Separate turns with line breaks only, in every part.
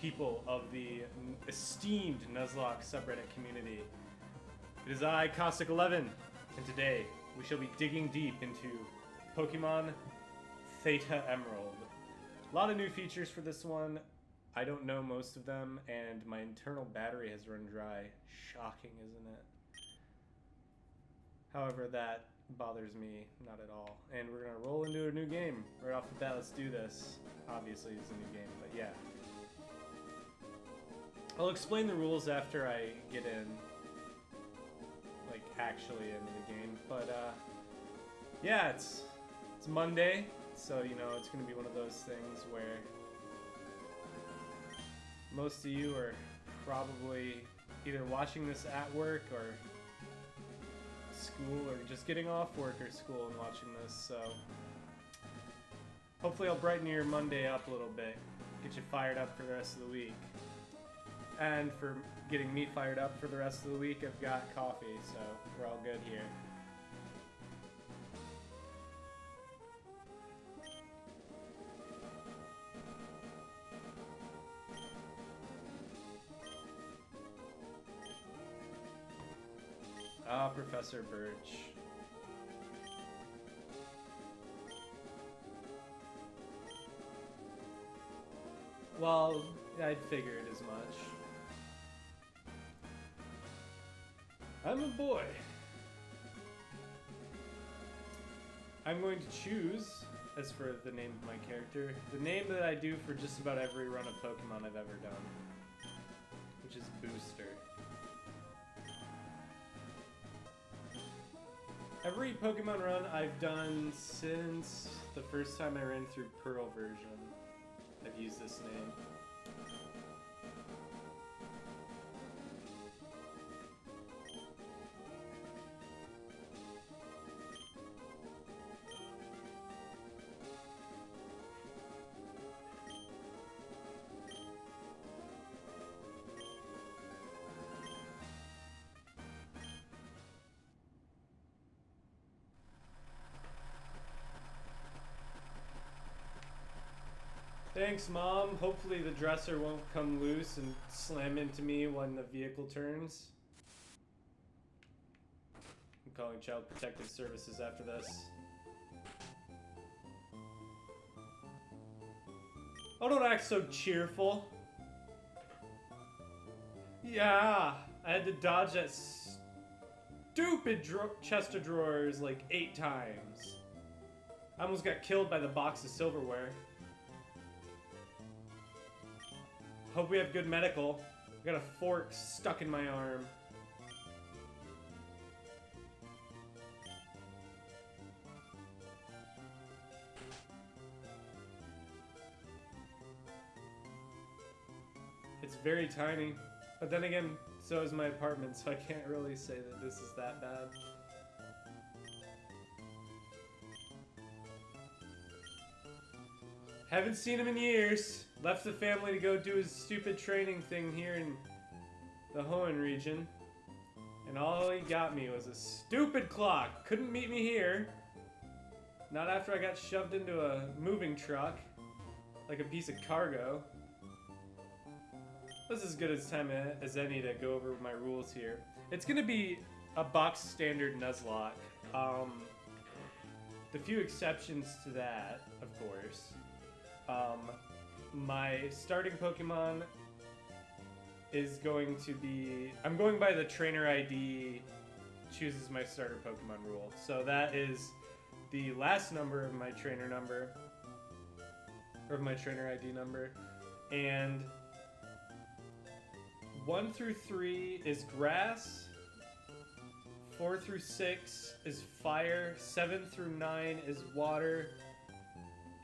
people of the esteemed Nuzlocke subreddit community. It is I, Cossak11, and today we shall be digging deep into Pokemon Theta Emerald. A lot of new features for this one. I don't know most of them, and my internal battery has run dry. Shocking, isn't it? However, that bothers me not at all. And we're gonna roll into a new game right off the bat. Let's do this. Obviously, it's a new game, but yeah. I'll explain the rules after I get in, like actually into the game. But yeah, it's Monday, so you know it's gonna be one of those things where most of you are probably either watching this at work or school, or just getting off work or school and watching this, so hopefully I'll brighten your Monday up a little bit, get you fired up for the rest of the week. And for getting me fired up for the rest of the week, I've got coffee, so we're all good here. Ah, Professor Birch. Well, I'd figured as much. I'm a boy. I'm going to choose, as for the name of my character, the name that I do for just about every run of Pokemon I've ever done, which is Booster. Every Pokemon run I've done since the first time I ran through Pearl version, I've used this name. Thanks, Mom. Hopefully the dresser won't come loose and slam into me when the vehicle turns. I'm calling Child Protective Services after this. Oh, don't act so cheerful. Yeah, I had to dodge that stupid chest of drawers like 8 times. I almost got killed by the box of silverware. Hope we have good medical. I got a fork stuck in my arm. It's very tiny. But then again, so is my apartment, so I can't really say that this is that bad. Haven't seen him in years. Left the family to go do his stupid training thing here in the Hoenn region. And all he got me was a stupid clock. Couldn't meet me here. Not after I got shoved into a moving truck. Like a piece of cargo. This is as good as time as any to go over my rules here. It's gonna be a box standard Nuzlocke. The few exceptions to that, of course. My starting Pokemon is going to be... I'm going by the trainer ID chooses my starter Pokemon rule. So that is the last number of my trainer number, or of my trainer ID number. And 1 through 3 is grass, 4 through 6 is fire, 7 through 9 is water,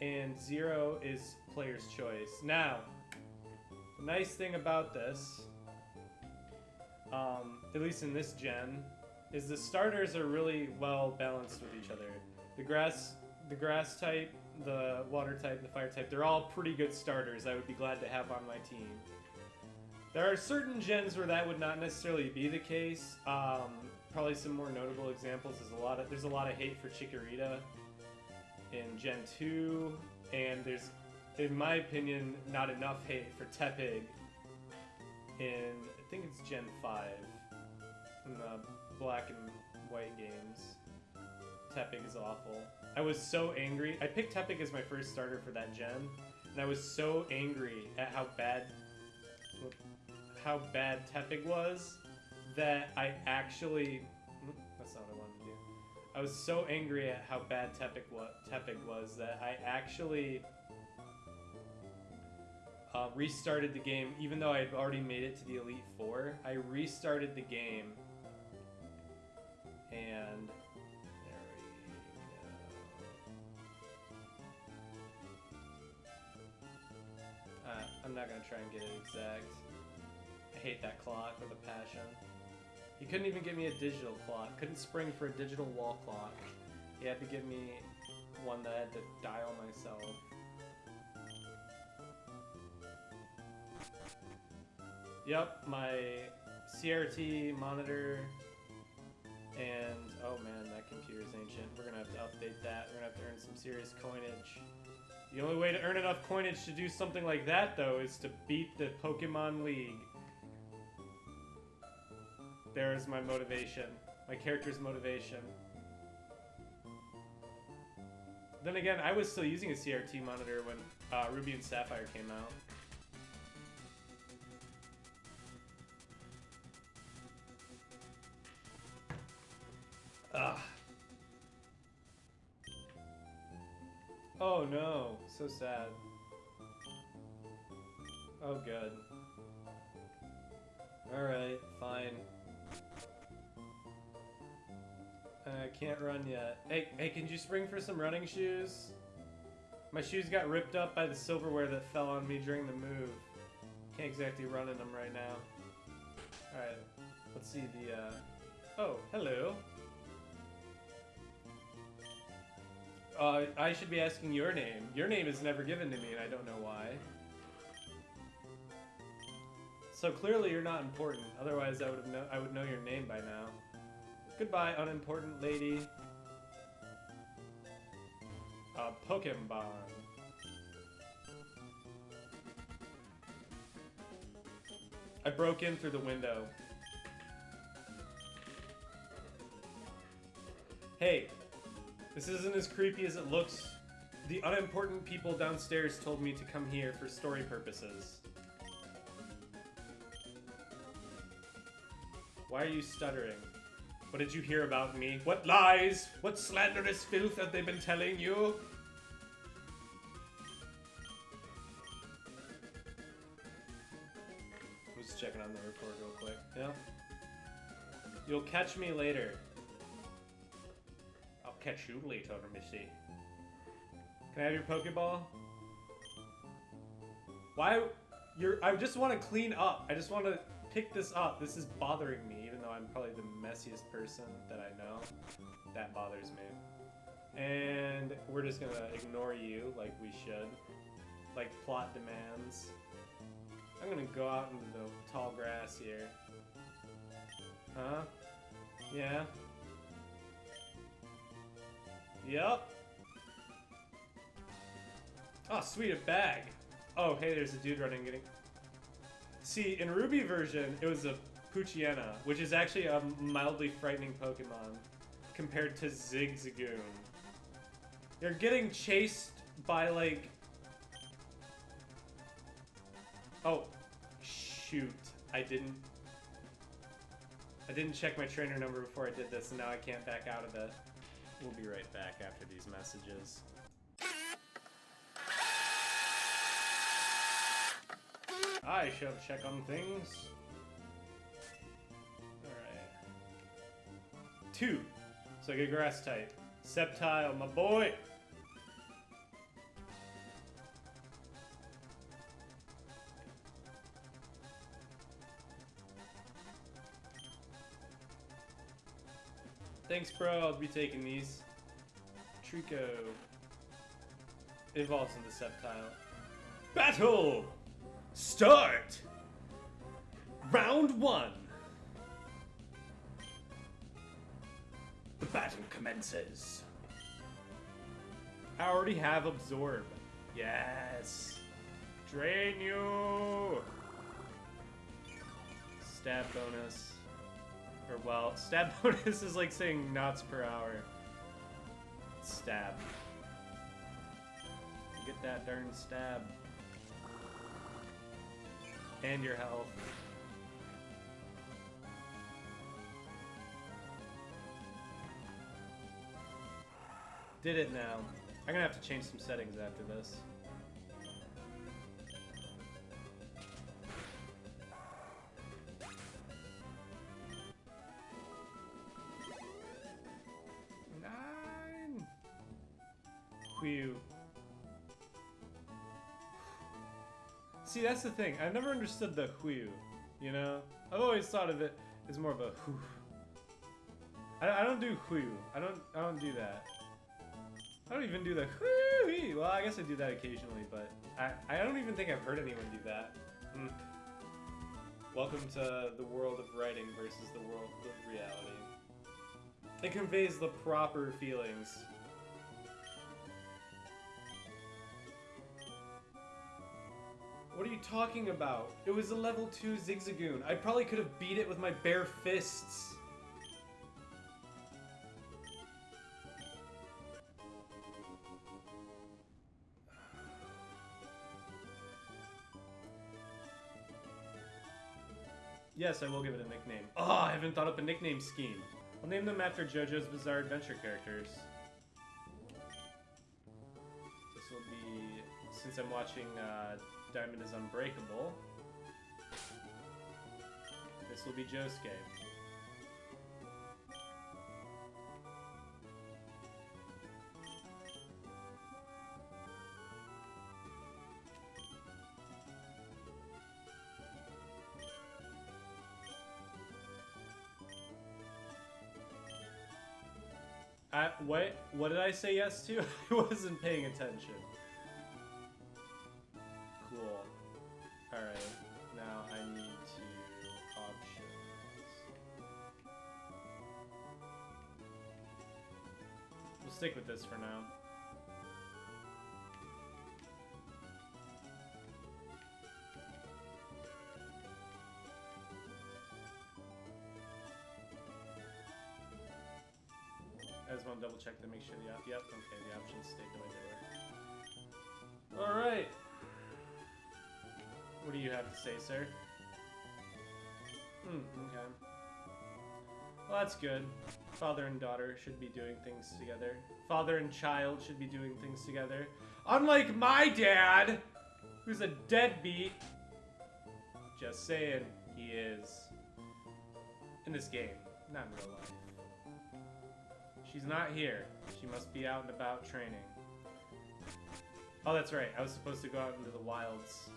and 0 is player's choice. Now, the nice thing about this, at least in this gen, is the starters are really well balanced with each other. The grass type, the water type, the fire type, they're all pretty good starters I would be glad to have on my team. There are certain gens where that would not necessarily be the case. Probably some more notable examples is there's a lot of hate for Chikorita in Gen 2, and there's in my opinion, not enough hate for Tepig in, I think it's Gen 5, in the black and white games. Tepig is awful. I was so angry. I picked Tepig as my first starter for that gen, and I was so angry at how bad Tepig was that I actually... That's not what I wanted to do. I was so angry at how bad Tepig was that I actually restarted the game, even though I had already made it to the Elite Four. I restarted the game, and there we go. I'm not gonna try and get it exact. I hate that clock with a passion. He couldn't even give me a digital clock. Couldn't spring for a digital wall clock. He had to give me one that I had to dial myself. Yep, my CRT monitor, and oh man, that computer's ancient. We're gonna have to update that. We're gonna have to earn some serious coinage. The only way to earn enough coinage to do something like that, though, is to beat the Pokemon League. There's my motivation. My character's motivation. Then again, I was still using a CRT monitor when Ruby and Sapphire came out. Ugh. Oh no, so sad. Oh good. Alright, fine. I can't run yet. Hey, can you spring for some running shoes? My shoes got ripped up by the silverware that fell on me during the move. Can't exactly run in them right now. Alright, let's see the, Oh, hello. I should be asking your name. Your name is never given to me, and I don't know why. So clearly you're not important. Otherwise, I would know your name by now. Goodbye, unimportant lady. Pokemon. I broke in through the window. Hey. This isn't as creepy as it looks. The unimportant people downstairs told me to come here for story purposes. Why are you stuttering? What did you hear about me? What lies? What slanderous filth have they been telling you? I'm just checking on the report real quick. Yeah? You'll catch me later. Catch you later, Missy. Can I have your Pokeball? Why? I just want to clean up. I just want to pick this up. This is bothering me, even though I'm probably the messiest person that I know. That bothers me. And we're just gonna ignore you like we should. Like plot demands. I'm gonna go out into the tall grass here. Huh? Yeah? Yep. Oh, sweet, a bag. Oh, hey, there's a dude running getting... See, in Ruby version, it was a Poochyena, which is actually a mildly frightening Pokemon compared to Zigzagoon. They're getting chased by, like... Oh, shoot. I didn't check my trainer number before I did this, and now I can't back out of it. We'll be right back after these messages. I shall check on things. Alright. 2. So I get grass type. Sceptile, my boy! Thanks, bro. I'll be taking these. Trico. Evolves into Sceptile. Battle! Start! Round 1. The battle commences. I already have Absorb. Yes! Drain you! Stab bonus. Or, well, stab bonus is like saying knots per hour. Stab. Get that darn stab. And your health. Did it now. I'm gonna have to change some settings after this. Whew. See, that's the thing. I've never understood the whew, you know? I've always thought of it as more of a whew. I don't do whew. I don't do that. I don't even do the whew. Well, I guess I do that occasionally, but I don't even think I've heard anyone do that. Welcome to the world of writing versus the world of reality. It conveys the proper feelings. What are you talking about? It was a level 2 Zigzagoon. I probably could have beat it with my bare fists. Yes, I will give it a nickname. Oh, I haven't thought up a nickname scheme. I'll name them after JoJo's Bizarre Adventure characters. This will be, since I'm watching Diamond is Unbreakable, this will be Josuke. What did I say yes to? I wasn't paying attention. Cool. Alright, now I need to options. We'll stick with this for now. I just want to double check to make sure the yep, okay, the options stayed the way they were. Alright. What do you have to say, sir? Okay. Well, that's good. Father and daughter should be doing things together. Father and child should be doing things together. Unlike my dad, who's a deadbeat. Just saying, he is. In this game, not in real life. She's not here. She must be out and about training. Oh, that's right. I was supposed to go out into the wilds.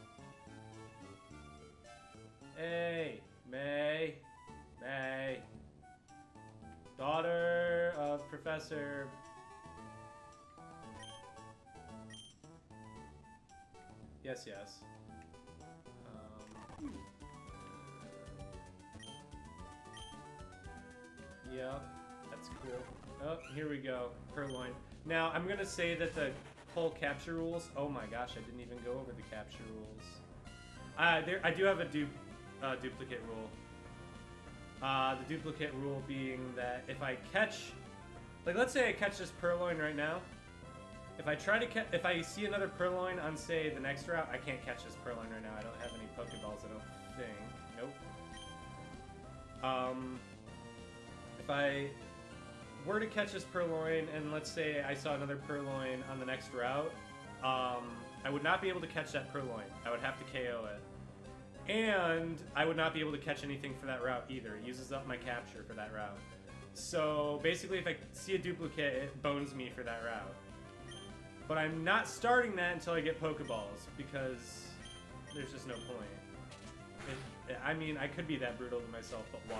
Hey, May. May. Daughter of Professor... Yes, yes. Yeah, that's cool. Oh, here we go. Purloin. Now, I'm gonna say that the whole capture rules... Oh my gosh, I didn't even go over the capture rules. I do have a duplicate rule. The duplicate rule being that if I catch... Like, let's say I catch this Purloin right now. If I try to if I see another Purloin on, say, the next route, I can't catch this Purloin right now. I don't have any Pokeballs, I don't think. Nope. If I were to catch this Purloin, and let's say I saw another Purloin on the next route, I would not be able to catch that Purloin. I would have to KO it. And I would not be able to catch anything for that route either. It uses up my capture for that route. So basically, if I see a duplicate, it bones me for that route. But I'm not starting that until I get Pokeballs, because there's just no point. I mean, I could be that brutal to myself, but why?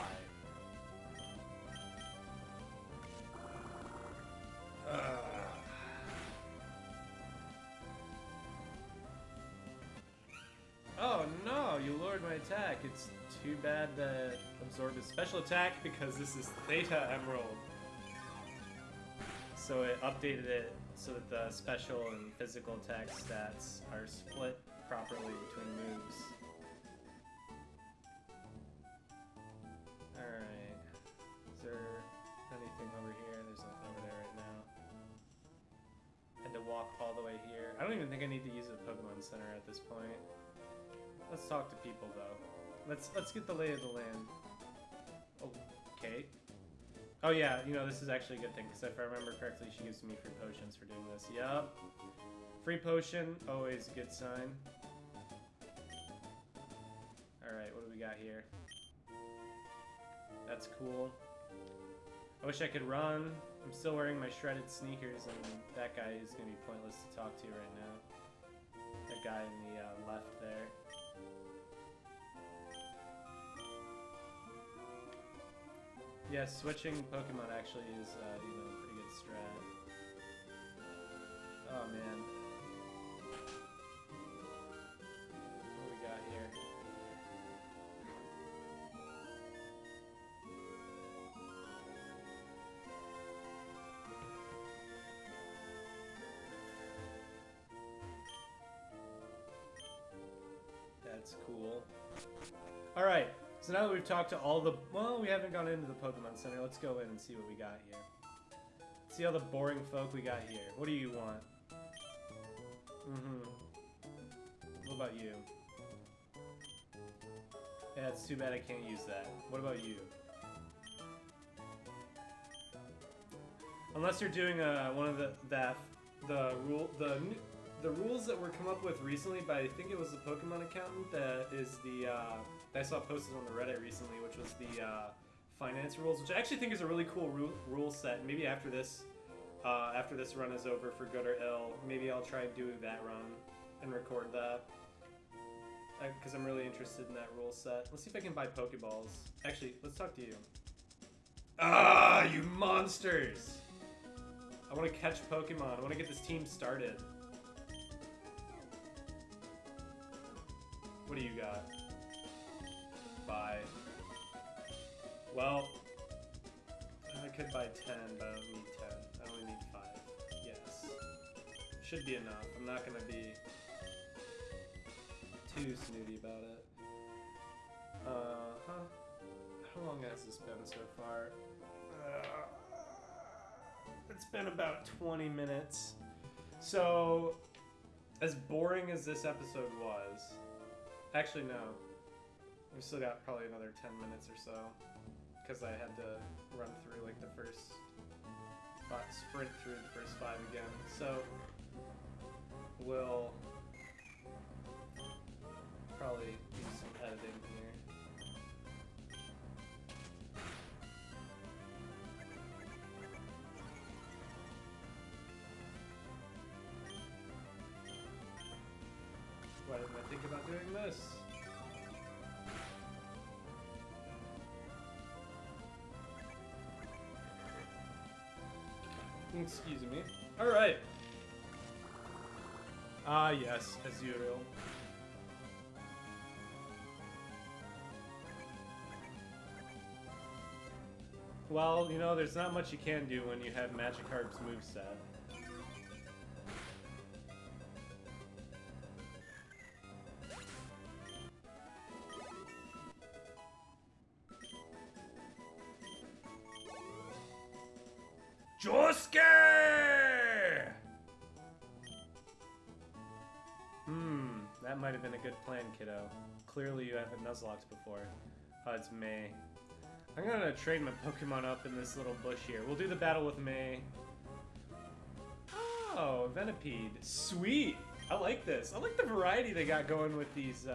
Oh no, you lowered my attack. It's too bad that absorbed his special attack because this is Theta Emerald. So it updated it so that the special and physical attack stats are split properly between moves. Alright. Is there anything over here? There's nothing over there right now. Had to walk all the way here. I don't even think I need to use a Pokemon Center at this point. Let's talk to people though. Let's get the lay of the land. Okay. Oh yeah, you know, this is actually a good thing, because if I remember correctly, she gives me free potions for doing this. Yup. Free potion, always a good sign. Alright, what do we got here? That's cool. I wish I could run. I'm still wearing my shredded sneakers, and that guy is going to be pointless to talk to right now. That guy in the left there. Yeah, switching Pokemon actually is, you know, a pretty good strat. Oh man. What do we got here? That's cool. Alright. So now that we've talked to all the... Well, we haven't gone into the Pokemon Center. Let's go in and see what we got here. See all the boring folk we got here. What do you want? What about you? Yeah, it's too bad I can't use that. What about you? Unless you're doing one of the rules that were come up with recently by, I think it was the Pokemon accountant, that is the that I saw posted on the Reddit recently, which was the finance rules, which I actually think is a really cool rule set. Maybe after this run is over, for good or ill, maybe I'll try and do that run and record that, because I'm really interested in that rule set. Let's see if I can buy Pokeballs. Actually, let's talk to you. Ah, you monsters! I want to catch Pokemon. I want to get this team started. What do you got? Buy. Well, I could buy 10, but I don't need 10. I only need 5. Yes. Should be enough. I'm not going to be too snooty about it. How long has this been so far? It's been about 20 minutes. So, as boring as this episode was... Actually, no. We've still got probably another 10 minutes or so, because I had to run through like the first sprint through the first 5 again. So we'll probably do some editing here. Why didn't I think about doing this? Excuse me. Alright. Ah, yes, as usual. Well, you know, there's not much you can do when you have Magikarp's moveset. Josuke! That might have been a good plan, kiddo. Clearly you haven't Nuzlocked before. It's May. I'm gonna trade my Pokemon up in this little bush here. We'll do the battle with May. Oh, Venipede. Sweet! I like this. I like the variety they got going with these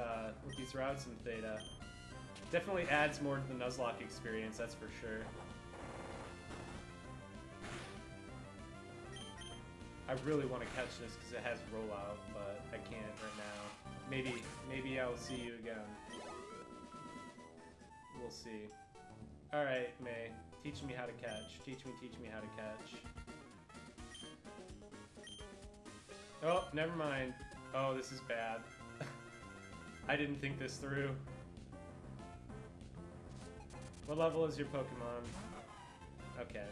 routes in Theta. Definitely adds more to the Nuzlocke experience, that's for sure. I really want to catch this because it has rollout, but I can't right now. Maybe I'll see you again. We'll see. Alright, May. Teach me how to catch. Teach me how to catch. Oh, never mind. Oh, this is bad. I didn't think this through. What level is your Pokemon? Okay.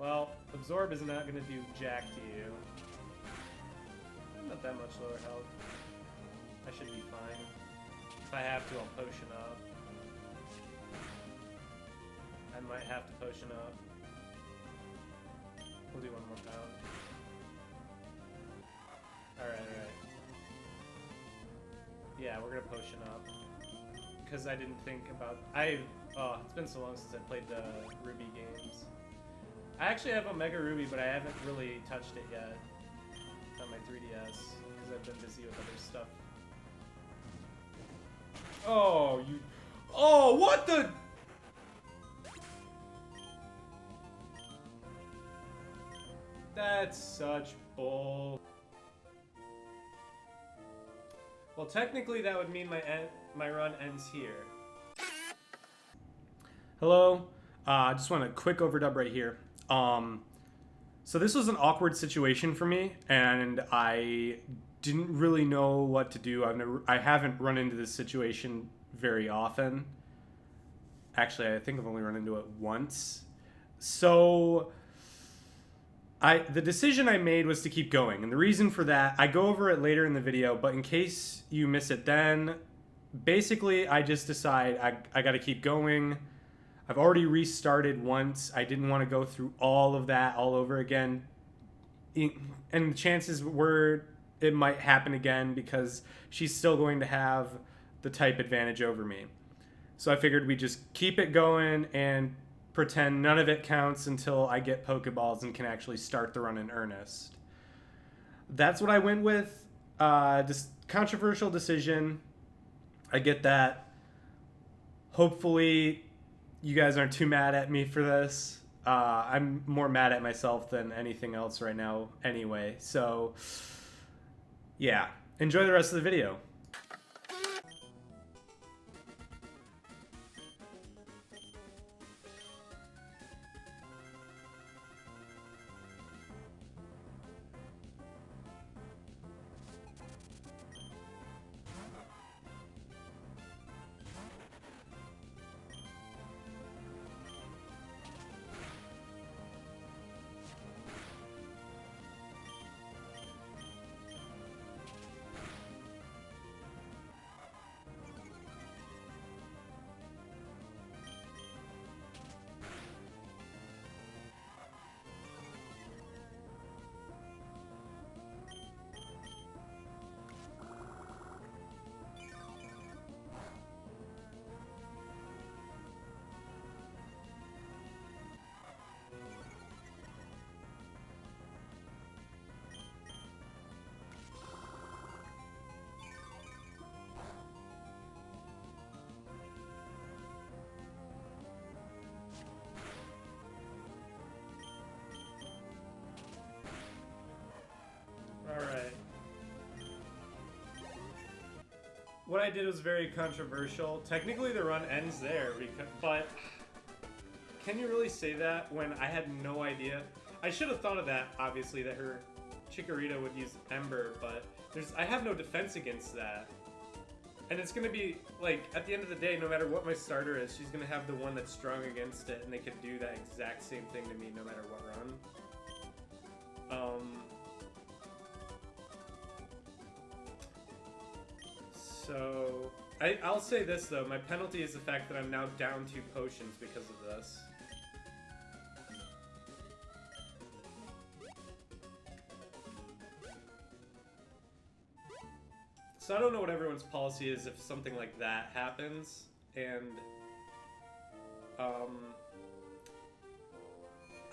Well, Absorb is not gonna do jack to you. I'm not that much lower health. I should be fine. If I have to, I'll potion up. I might have to potion up. We'll do one more pound. Alright. Yeah, we're gonna potion up. Because I didn't think about... it's been so long since I played the Ruby games. I actually have Omega Ruby, but I haven't really touched it yet on my 3DS. Because I've been busy with other stuff. Oh, you... Oh, what the... That's such bull. Well, technically that would mean my run ends here. Hello. I just want a quick overdub right here. So this was an awkward situation for me, and I didn't really know what to do. I haven't run into this situation very often. Actually, I think I've only run into it once. So the decision I made was to keep going, and the reason for that, I go over it later in the video, but in case you miss it then, basically I just decide I gotta keep going. I've already restarted once. I didn't want to go through all of that all over again, and the chances were it might happen again because she's still going to have the type advantage over me. So I figured we just keep it going and pretend none of it counts until I get Pokeballs and can actually start the run in earnest. That's what I went with. This controversial decision. I get that. Hopefully you guys aren't too mad at me for this. I'm more mad at myself than anything else right now anyway. So yeah, enjoy the rest of the video. Alright. What I did was very controversial. Technically the run ends there, but can you really say that when I had no idea? I should have thought of that, obviously, that her Chikorita would use Ember, but I have no defense against that. And it's going to be, like, at the end of the day, no matter what my starter is, she's going to have the one that's strong against it, and they could do that exact same thing to me no matter what run. So, I'll say this though, my penalty is the fact that I'm now down 2 potions because of this. So I don't know what everyone's policy is if something like that happens, and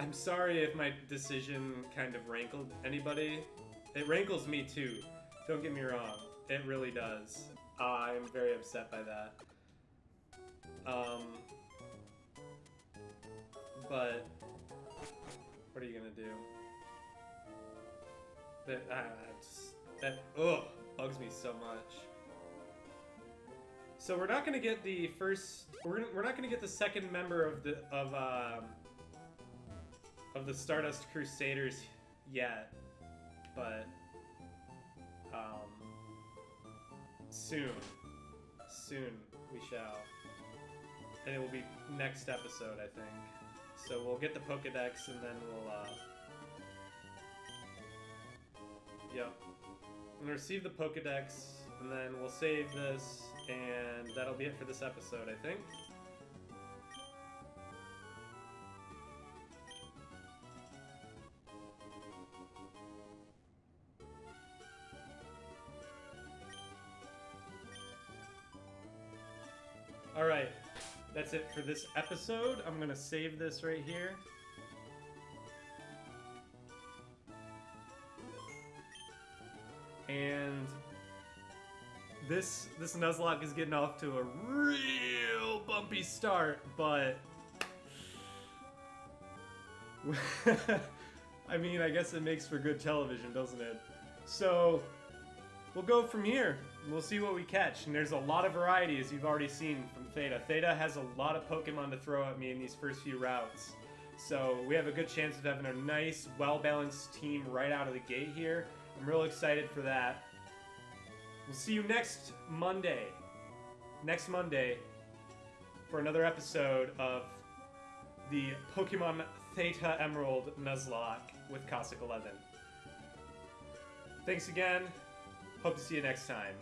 I'm sorry if my decision kind of rankled anybody. It rankles me too, don't get me wrong, it really does. I'm very upset by that. But what are you gonna do? That bugs me so much. So we're not gonna get the first. We're not gonna get the second member of the Stardust Crusaders yet, but soon we shall, and it will be next episode, I think. So we'll get the Pokedex and then we'll, yep. I'm gonna receive the Pokedex and then we'll save this and that'll be it for this episode, I think. Alright, that's it for this episode. I'm gonna save this right here. And this Nuzlocke is getting off to a real bumpy start, but I mean, I guess it makes for good television, doesn't it? So we'll go from here. We'll see what we catch. And there's a lot of variety, as you've already seen from Theta. Theta has a lot of Pokemon to throw at me in these first few routes. So we have a good chance of having a nice, well-balanced team right out of the gate here. I'm real excited for that. We'll see you next Monday. Next Monday for another episode of the Pokemon Theta Emerald Nuzlocke with Cossak11. Thanks again. Hope to see you next time.